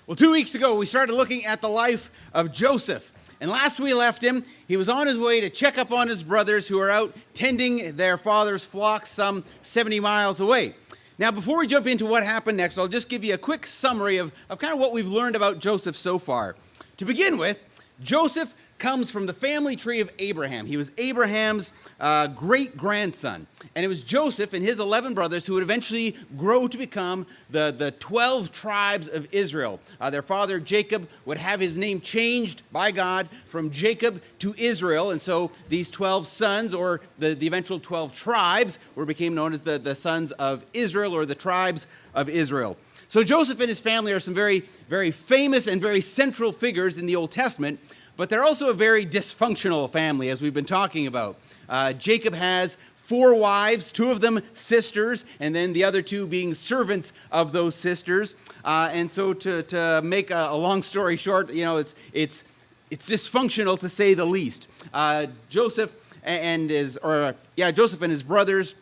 Well, 2 weeks ago, we started looking at the life of Joseph. And last we left him, he was on his way to check up on his brothers who are out tending their father's flock some 70 miles away. Now, before we jump into what happened next, I'll just give you a quick summary of kind of what we've learned about Joseph so far. To begin with, Joseph comes from the family tree of Abraham. He was Abraham's great-grandson. And it was Joseph and his 11 brothers who would eventually grow to become the 12 tribes of Israel. Their father, Jacob, would have his name changed by God from Jacob to Israel. And so these 12 sons, or the eventual 12 tribes, became known as the sons of Israel, or the tribes of Israel. So Joseph and his family are some very, very famous and very central figures in the Old Testament. But they're also a very dysfunctional family, as we've been talking about. Jacob has 4 wives, 2 of them sisters, and then the other 2 being servants of those sisters. And so to make a long story short, it's dysfunctional to say the least. Joseph and his brothers,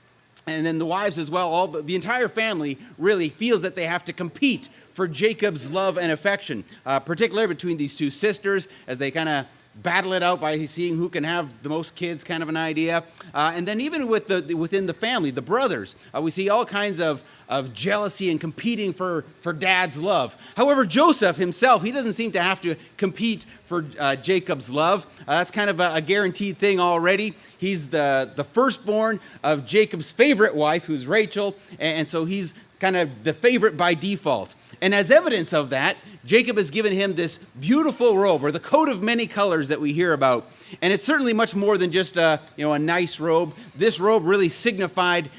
and then the wives as well, the entire family really feels that they have to compete for Jacob's love and affection, particularly between these 2 sisters as they kind of battle it out by seeing who can have the most kids, kind of an idea. And then even within the family, the brothers, we see all kinds of jealousy and competing for dad's love. However, Joseph himself, he doesn't seem to have to compete for Jacob's love. That's kind of a guaranteed thing already. He's the firstborn of Jacob's favorite wife, who's Rachel, and so he's kind of the favorite by default. And as evidence of that, Jacob has given him this beautiful robe, or the coat of many colors that we hear about. And it's certainly much more than just a nice robe. This robe really signified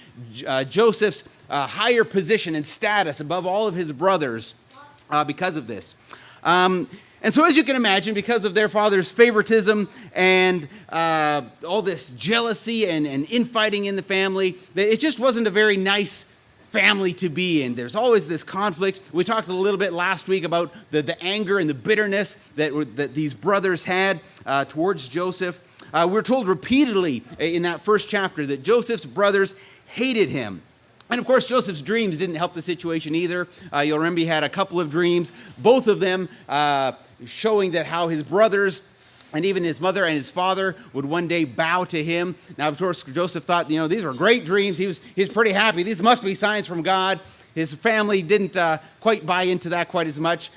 Joseph's higher position and status above all of his brothers because of this. And so as you can imagine, because of their father's favoritism and all this jealousy and infighting in the family, it just wasn't a very nice family to be in. There's always this conflict. We talked a little bit last week about the anger and the bitterness that these brothers had towards Joseph. We're told repeatedly in that first chapter that Joseph's brothers hated him. And of course, Joseph's dreams didn't help the situation either. You'll remember he had a couple of dreams, both of them showing that how his brothers and even his mother and his father would one day bow to him. Now, of course, Joseph thought, these were great dreams. He was pretty happy. These must be signs from God. His family didn't quite buy into that quite as much.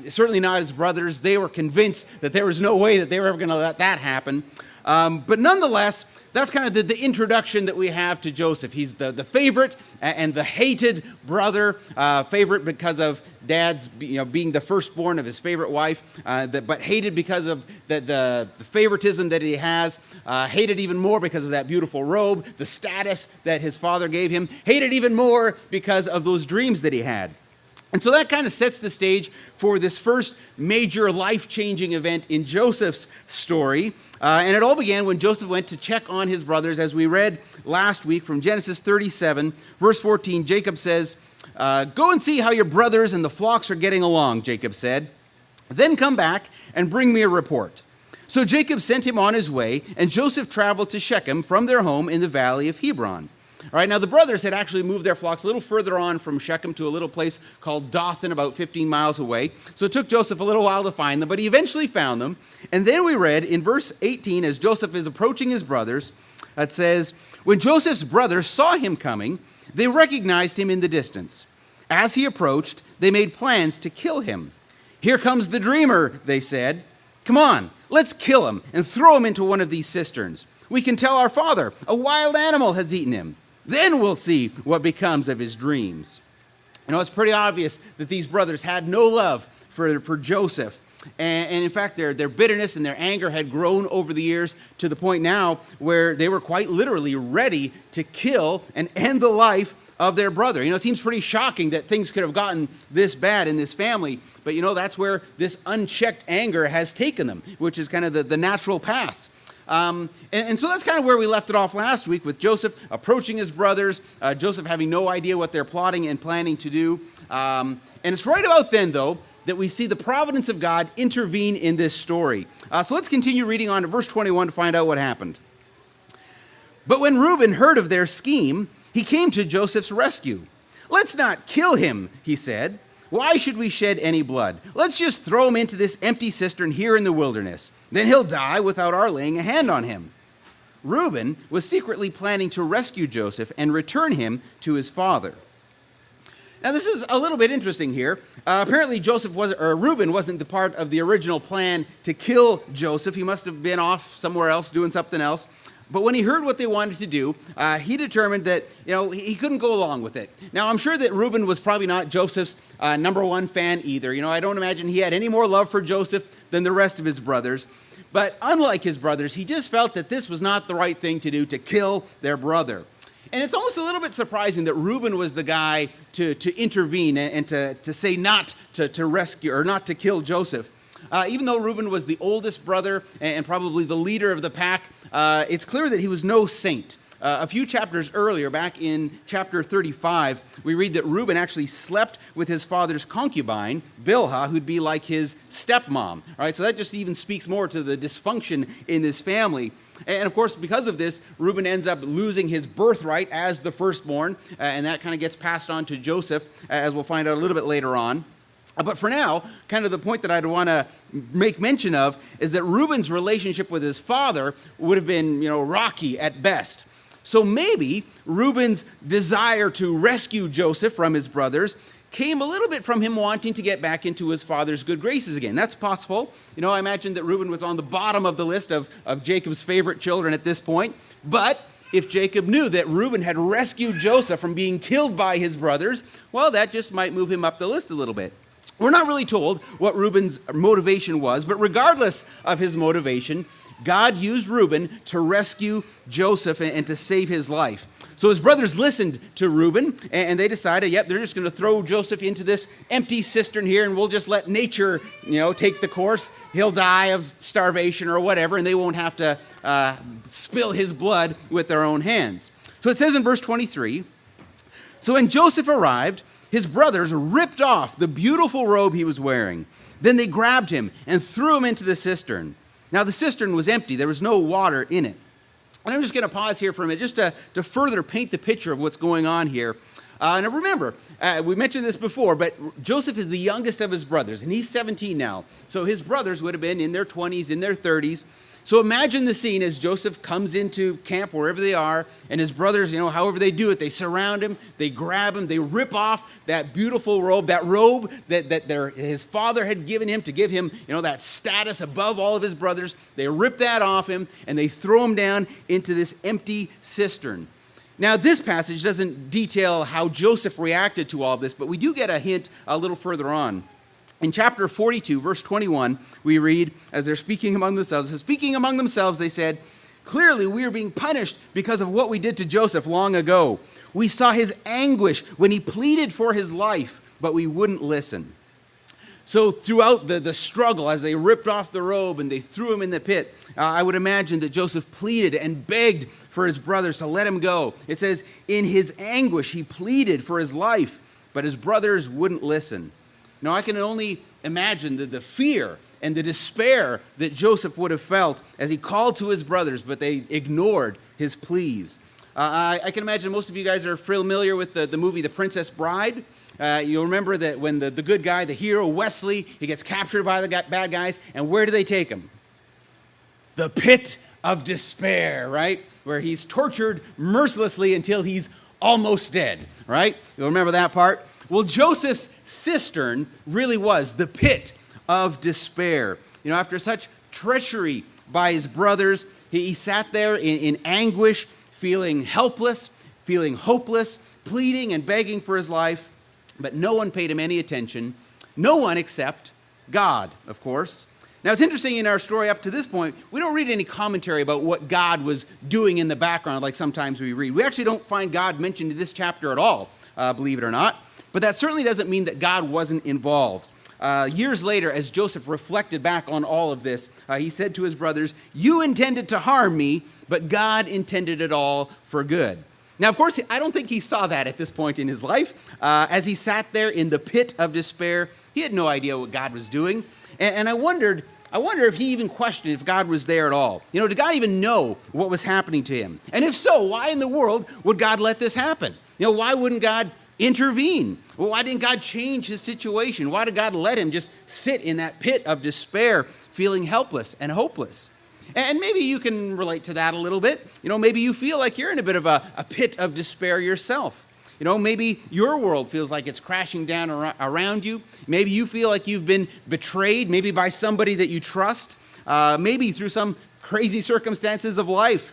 Certainly not his brothers. They were convinced that there was no way that they were ever going to let that happen. But nonetheless, that's kind of the introduction that we have to Joseph. He's the favorite and the hated brother, favorite because of dad's being the firstborn of his favorite wife, but hated because of the favoritism that he has, hated even more because of that beautiful robe, the status that his father gave him, hated even more because of those dreams that he had. And so that kind of sets the stage for this first major life-changing event in Joseph's story. And it all began when Joseph went to check on his brothers. As we read last week from Genesis 37, verse 14, Jacob says, "Go and see how your brothers and the flocks are getting along," Jacob said. "Then come back and bring me a report." So Jacob sent him on his way, and Joseph traveled to Shechem from their home in the valley of Hebron. All right, now the brothers had actually moved their flocks a little further on from Shechem to a little place called Dothan, about 15 miles away. So it took Joseph a little while to find them, but he eventually found them. And then we read in verse 18, as Joseph is approaching his brothers, it says, "When Joseph's brothers saw him coming, they recognized him in the distance. As he approached, they made plans to kill him. 'Here comes the dreamer,' they said. 'Come on, let's kill him and throw him into one of these cisterns. We can tell our father, a wild animal has eaten him. Then we'll see what becomes of his dreams.'" It's pretty obvious that these brothers had no love for Joseph. And in fact, their bitterness and their anger had grown over the years to the point now where they were quite literally ready to kill and end the life of their brother. It seems pretty shocking that things could have gotten this bad in this family. But that's where this unchecked anger has taken them, which is kind of the natural path. And so that's kind of where we left it off last week, with Joseph approaching his brothers, Joseph having no idea what they're plotting and planning to do. And it's right about then, though, that we see the providence of God intervene in this story. So let's continue reading on to verse 21 to find out what happened. "But when Reuben heard of their scheme, he came to Joseph's rescue. 'Let's not kill him,' he said. Why should we shed any blood? Let's just throw him into this empty cistern here in the wilderness. Then he'll die without our laying a hand on him." Reuben was secretly planning to rescue Joseph and return him to his father. Now, this is a little bit interesting here. Apparently, Reuben wasn't the part of the original plan to kill Joseph. He must have been off somewhere else doing something else. But when he heard what they wanted to do, he determined that he couldn't go along with it. Now, I'm sure that Reuben was probably not Joseph's number one fan either. I don't imagine he had any more love for Joseph than the rest of his brothers. But unlike his brothers, he just felt that this was not the right thing to do, to kill their brother. And it's almost a little bit surprising that Reuben was the guy to intervene and to say not to rescue or not to kill Joseph. Even though Reuben was the oldest brother and probably the leader of the pack, it's clear that he was no saint. A few chapters earlier, back in chapter 35, we read that Reuben actually slept with his father's concubine, Bilhah, who'd be like his stepmom. All right, so that just even speaks more to the dysfunction in this family. And of course, because of this, Reuben ends up losing his birthright as the firstborn, and that kind of gets passed on to Joseph, as we'll find out a little bit later on. But for now, kind of the point that I'd want to make mention of is that Reuben's relationship with his father would have been, rocky at best. So maybe Reuben's desire to rescue Joseph from his brothers came a little bit from him wanting to get back into his father's good graces again. That's possible. I imagine that Reuben was on the bottom of the list of Jacob's favorite children at this point. But if Jacob knew that Reuben had rescued Joseph from being killed by his brothers, well, that just might move him up the list a little bit. We're not really told what Reuben's motivation was, but regardless of his motivation, God used Reuben to rescue Joseph and to save his life. So his brothers listened to Reuben, and they decided, they're just going to throw Joseph into this empty cistern here, and we'll just let nature, take the course. He'll die of starvation or whatever, and they won't have to spill his blood with their own hands. So it says in verse 23, "So when Joseph arrived, his brothers ripped off the beautiful robe he was wearing. Then they grabbed him and threw him into the cistern. Now the cistern was empty. There was no water in it." And I'm just going to pause here for a minute just to further paint the picture of what's going on here. Now remember, we mentioned this before, but Joseph is the youngest of his brothers, and he's 17 now. So his brothers would have been in their 20s, in their 30s. So imagine the scene as Joseph comes into camp wherever they are, and his brothers, however they do it, they surround him, they grab him, they rip off that beautiful robe, that robe that his father had given him to give him, that status above all of his brothers. They rip that off him, and they throw him down into this empty cistern. Now, this passage doesn't detail how Joseph reacted to all this, but we do get a hint a little further on. In chapter 42, verse 21, we read, as they're speaking among themselves, they said, "Clearly we are being punished because of what we did to Joseph long ago. We saw his anguish when he pleaded for his life, but we wouldn't listen." So throughout the struggle, as they ripped off the robe and they threw him in the pit, I would imagine that Joseph pleaded and begged for his brothers to let him go. It says, in his anguish, he pleaded for his life, but his brothers wouldn't listen. Now, I can only imagine the fear and the despair that Joseph would have felt as he called to his brothers, but they ignored his pleas. I can imagine most of you guys are familiar with the movie The Princess Bride. You'll remember that when the good guy, the hero, Wesley, he gets captured by the bad guys, and where do they take him? The pit of despair, right? Where he's tortured mercilessly until he's almost dead, right? You'll remember that part? Well, Joseph's cistern really was the pit of despair. After such treachery by his brothers, he sat there in anguish, feeling helpless, feeling hopeless, pleading and begging for his life, but no one paid him any attention. No one except God, of course. Now, it's interesting in our story up to this point, we don't read any commentary about what God was doing in the background like sometimes we read. We actually don't find God mentioned in this chapter at all, believe it or not. But that certainly doesn't mean that God wasn't involved. Years later, as Joseph reflected back on all of this, he said to his brothers, "You intended to harm me, but God intended it all for good." Now, of course, I don't think he saw that at this point in his life. As he sat there in the pit of despair, he had no idea what God was doing. And I wonder if he even questioned if God was there at all. Did God even know what was happening to him? And if so, why in the world would God let this happen? Why wouldn't God intervene? Well, why didn't God change his situation? Why did God let him just sit in that pit of despair, feeling helpless and hopeless? And maybe you can relate to that a little bit. Maybe you feel like you're in a bit of a pit of despair yourself. Maybe your world feels like it's crashing down around you. Maybe you feel like you've been betrayed, maybe by somebody that you trust, maybe through some crazy circumstances of life.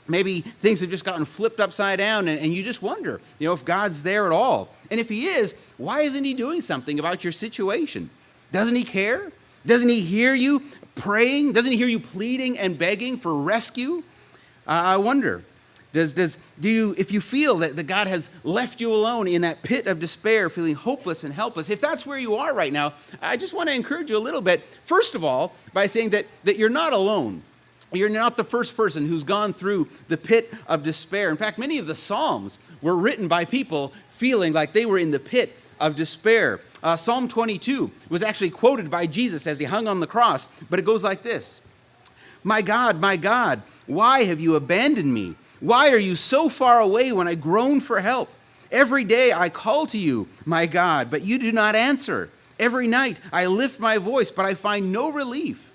Maybe things have just gotten flipped upside down and you just wonder, if God's there at all. And if he is, why isn't he doing something about your situation? Doesn't he care? Doesn't he hear you praying? Doesn't he hear you pleading and begging for rescue? I wonder, if you feel that God has left you alone in that pit of despair, feeling hopeless and helpless, if that's where you are right now, I just want to encourage you a little bit, first of all, by saying that you're not alone. You're not the first person who's gone through the pit of despair. In fact, many of the Psalms were written by people feeling like they were in the pit of despair. Psalm 22 was actually quoted by Jesus as he hung on the cross, but it goes like this: my God, why have you abandoned me? Why are you so far away when I groan for help? Every day I call to you, my God, but you do not answer. Every night I lift my voice, but I find no relief.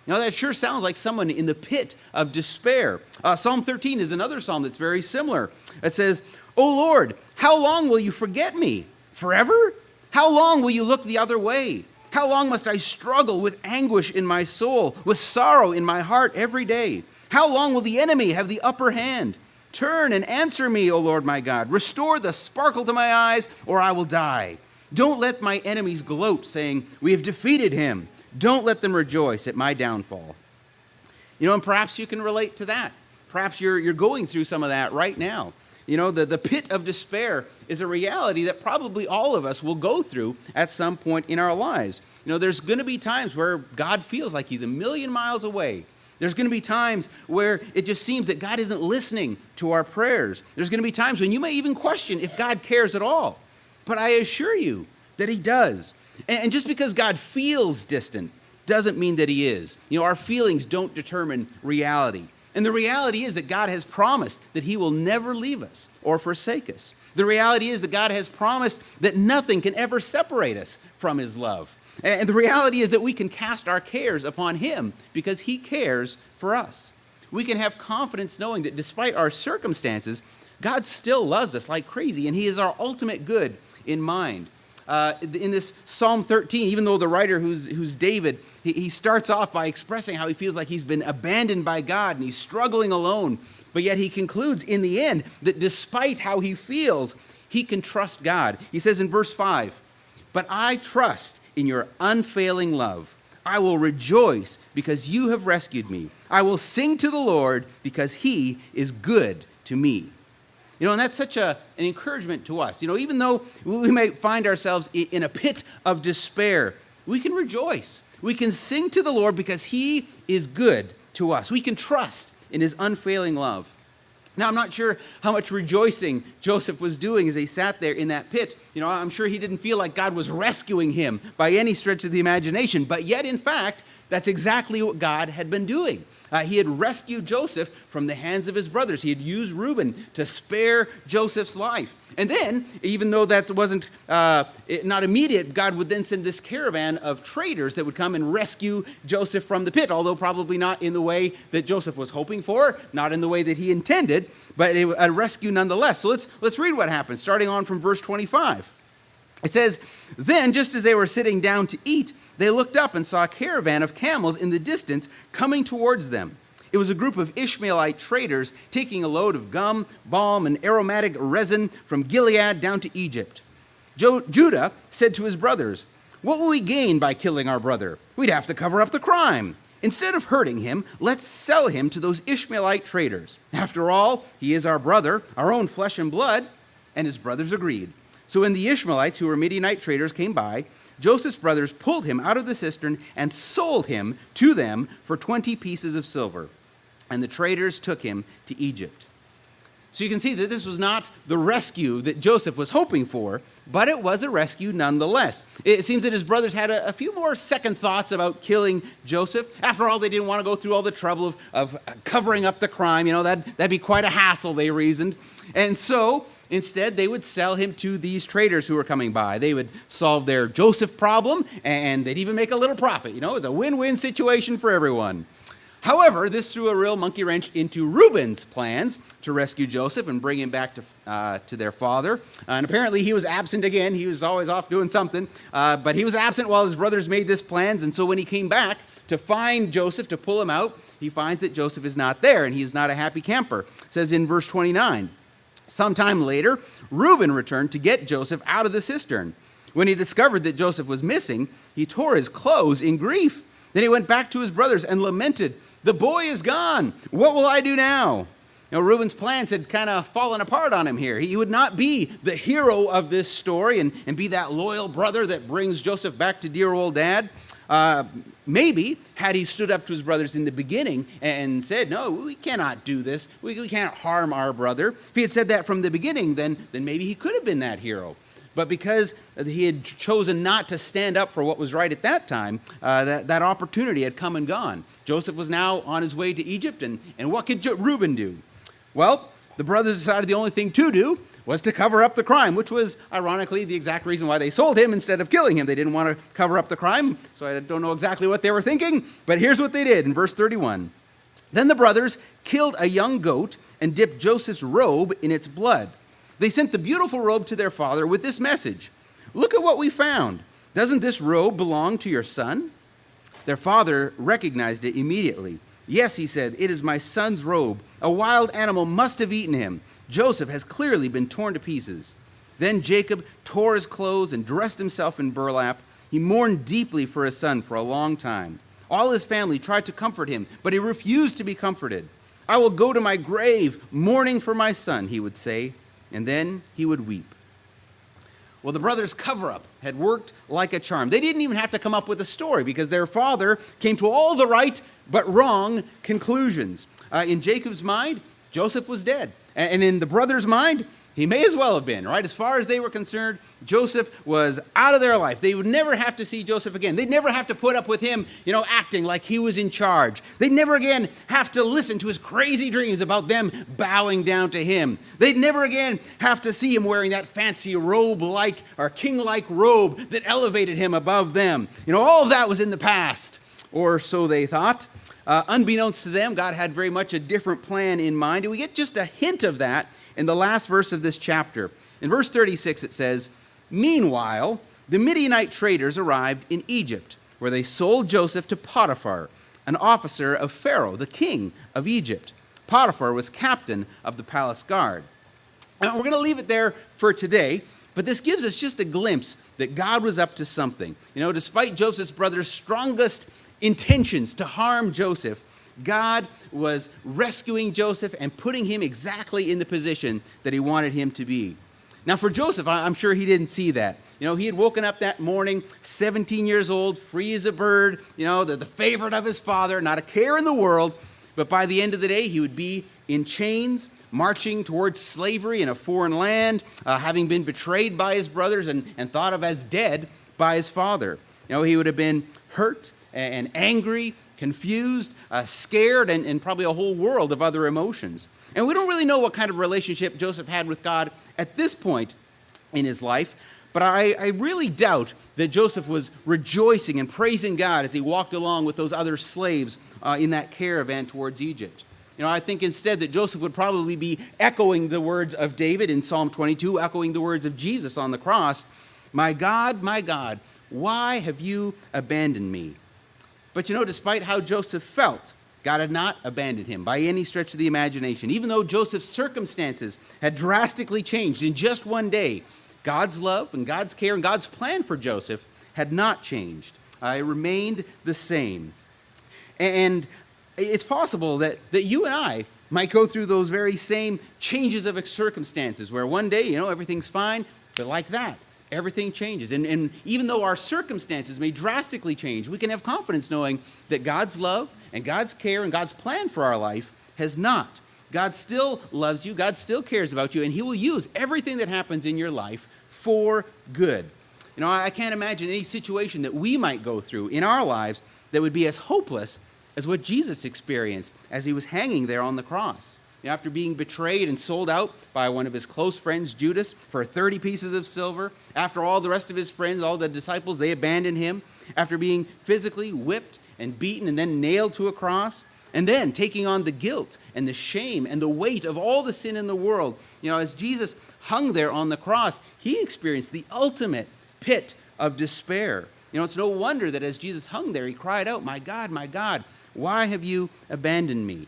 That sure sounds like someone in the pit of despair. Psalm 13 is another psalm that's very similar. It says, "O Lord, how long will you forget me? Forever? How long will you look the other way? How long must I struggle with anguish in my soul, with sorrow in my heart every day? How long will the enemy have the upper hand? Turn and answer me, O Lord my God. Restore the sparkle to my eyes, or I will die. Don't let my enemies gloat, saying, 'We have defeated him.' Don't let them rejoice at my downfall." And perhaps you can relate to that. Perhaps you're going through some of that right now. The pit of despair is a reality that probably all of us will go through at some point in our lives. There's going to be times where God feels like he's a million miles away. There's going to be times where it just seems that God isn't listening to our prayers. There's going to be times when you may even question if God cares at all. But I assure you that he does. And just because God feels distant doesn't mean that he is. Our feelings don't determine reality. And the reality is that God has promised that he will never leave us or forsake us. The reality is that God has promised that nothing can ever separate us from his love. And the reality is that we can cast our cares upon him because he cares for us. We can have confidence knowing that despite our circumstances, God still loves us like crazy, and he is our ultimate good in mind. In this Psalm 13, even though the writer who's David, he starts off by expressing how he feels like he's been abandoned by God and he's struggling alone, but yet he concludes in the end that despite how he feels, he can trust God. He says in verse 5, "But I trust in your unfailing love. I will rejoice because you have rescued me. I will sing to the Lord because he is good to me." And that's such an encouragement to us. Even though we may find ourselves in a pit of despair, we can rejoice. We can sing to the Lord because he is good to us. We can trust in his unfailing love. Now, I'm not sure how much rejoicing Joseph was doing as he sat there in that pit. I'm sure he didn't feel like God was rescuing him by any stretch of the imagination. But yet, in fact, that's exactly what God had been doing. He had rescued Joseph from the hands of his brothers. He had used Reuben to spare Joseph's life. And then, even though that wasn't not immediate, God would then send this caravan of traders that would come and rescue Joseph from the pit, although probably not in the way that Joseph was hoping for, not in the way that he intended, but a rescue nonetheless. So let's read what happened, starting on from verse 25. It says, "Then, just as they were sitting down to eat, they looked up and saw a caravan of camels in the distance coming towards them. It was a group of Ishmaelite traders taking a load of gum, balm, and aromatic resin from Gilead down to Egypt. Judah said to his brothers, 'What will we gain by killing our brother? We'd have to cover up the crime. Instead of hurting him, let's sell him to those Ishmaelite traders. After all, he is our brother, our own flesh and blood.' And his brothers agreed. So when the Ishmaelites, who were Midianite traders, came by, Joseph's brothers pulled him out of the cistern and sold him to them for 20 pieces of silver. And the traders took him to Egypt." So you can see that this was not the rescue that Joseph was hoping for, but it was a rescue nonetheless. It seems that his brothers had a few more second thoughts about killing Joseph. After all, they didn't want to go through all the trouble of covering up the crime. That'd be quite a hassle, they reasoned. And so instead, they would sell him to these traders who were coming by. They would solve their Joseph problem, and they'd even make a little profit. It was a win-win situation for everyone. However, this threw a real monkey wrench into Reuben's plans to rescue Joseph and bring him back to their father. And apparently he was absent again. He was always off doing something. But he was absent while his brothers made this plans. And so when he came back to find Joseph, to pull him out, he finds that Joseph is not there, and he is not a happy camper. It says in verse 29, sometime later, Reuben returned to get Joseph out of the cistern. When he discovered that Joseph was missing, he tore his clothes in grief. Then he went back to his brothers and lamented, "The boy is gone. What will I do now?" Reuben's plans had kind of fallen apart on him here. He would not be the hero of this story and be that loyal brother that brings Joseph back to dear old dad. Maybe had he stood up to his brothers in the beginning and said, "No, we cannot do this. We can't harm our brother." If he had said that from the beginning, then maybe he could have been that hero. But because he had chosen not to stand up for what was right at that time, that opportunity had come and gone. Joseph was now on his way to Egypt, and what could Reuben do? Well, the brothers decided the only thing to do was to cover up the crime, which was, ironically, the exact reason why they sold him instead of killing him. They didn't want to cover up the crime, so I don't know exactly what they were thinking, but here's what they did in verse 31. Then the brothers killed a young goat and dipped Joseph's robe in its blood. They sent the beautiful robe to their father with this message: "Look at what we found. Doesn't this robe belong to your son?" Their father recognized it immediately. "Yes," he said, "it is my son's robe. A wild animal must have eaten him. Joseph has clearly been torn to pieces." Then Jacob tore his clothes and dressed himself in burlap. He mourned deeply for his son for a long time. All his family tried to comfort him, but he refused to be comforted. "I will go to my grave mourning for my son," he would say. And then he would weep. Well, the brothers' cover-up had worked like a charm. They didn't even have to come up with a story because their father came to all the right but wrong conclusions. In Jacob's mind, Joseph was dead. And in the brothers' mind, he may as well have been, right? As far as they were concerned, Joseph was out of their life. They would never have to see Joseph again. They'd never have to put up with him, acting like he was in charge. They'd never again have to listen to his crazy dreams about them bowing down to him. They'd never again have to see him wearing that fancy robe-like or king-like robe that elevated him above them. All of that was in the past, or so they thought. Unbeknownst to them, God had very much a different plan in mind, and we get just a hint of that in the last verse of this chapter. In verse 36, it says, "Meanwhile, the Midianite traders arrived in Egypt, where they sold Joseph to Potiphar, an officer of Pharaoh, the king of Egypt. Potiphar was captain of the palace guard." Now, we're going to leave it there for today, but this gives us just a glimpse that God was up to something. Despite Joseph's brothers' strongest intentions to harm Joseph, God was rescuing Joseph and putting him exactly in the position that he wanted him to be. Now, for Joseph, I'm sure he didn't see that. He had woken up that morning, 17 years old, free as a bird, the favorite of his father, not a care in the world. But by the end of the day, he would be in chains, marching towards slavery in a foreign land, having been betrayed by his brothers and thought of as dead by his father. He would have been hurt and angry, confused, scared, and probably a whole world of other emotions. And we don't really know what kind of relationship Joseph had with God at this point in his life, but I really doubt that Joseph was rejoicing and praising God as he walked along with those other slaves in that caravan towards Egypt. I think instead that Joseph would probably be echoing the words of David in Psalm 22, echoing the words of Jesus on the cross, my God, why have you abandoned me?" But despite how Joseph felt, God had not abandoned him by any stretch of the imagination. Even though Joseph's circumstances had drastically changed in just one day, God's love and God's care and God's plan for Joseph had not changed. It remained the same. And it's possible that you and I might go through those very same changes of circumstances where one day, everything's fine, but like that, everything changes. And even though our circumstances may drastically change, we can have confidence knowing that God's love and God's care and God's plan for our life has not. God still loves you, God still cares about you, and he will use everything that happens in your life for good. You know, I can't imagine any situation that we might go through in our lives that would be as hopeless as what Jesus experienced as he was hanging there on the cross. You know, after being betrayed and sold out by one of his close friends, Judas, for 30 pieces of silver, after all the rest of his friends, all the disciples, they abandoned him, after being physically whipped and beaten and then nailed to a cross, and then taking on the guilt and the shame and the weight of all the sin in the world. You know, as Jesus hung there on the cross, he experienced the ultimate pit of despair. You know, it's no wonder that as Jesus hung there, he cried out, my God, why have you abandoned me?"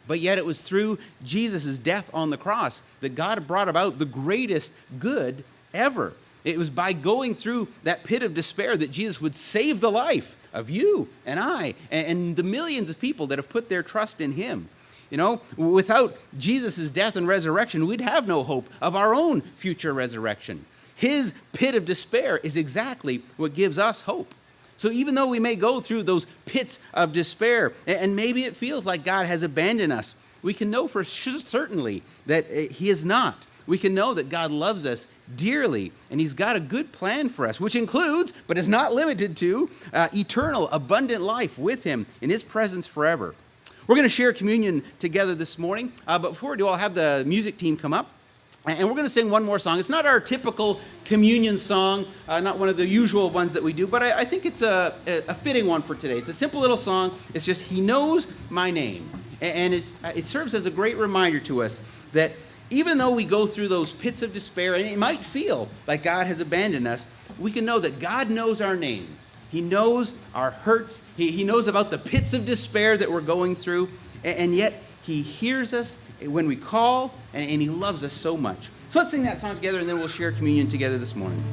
But yet it was through Jesus' death on the cross that God brought about the greatest good ever. It was by going through that pit of despair that Jesus would save the life of you and I and the millions of people that have put their trust in him. You know, without Jesus' death and resurrection, we'd have no hope of our own future resurrection. His pit of despair is exactly what gives us hope. So even though we may go through those pits of despair, and maybe it feels like God has abandoned us, we can know for certainly that he is not. We can know that God loves us dearly, and he's got a good plan for us, which includes, but is not limited to, eternal, abundant life with him in his presence forever. We're going to share communion together this morning, but before we do, I'll have the music team come up. And we're going to sing one more song. It's not our typical communion song, not one of the usual ones that we do, but I think it's a fitting one for today. It's a simple little song. It's just, "He Knows My Name." And it serves as a great reminder to us that even though we go through those pits of despair, and it might feel like God has abandoned us, we can know that God knows our name. He knows our hurts. He knows about the pits of despair that we're going through, and yet he hears us when we call, and he loves us so much. So let's sing that song together, and then we'll share communion together this morning.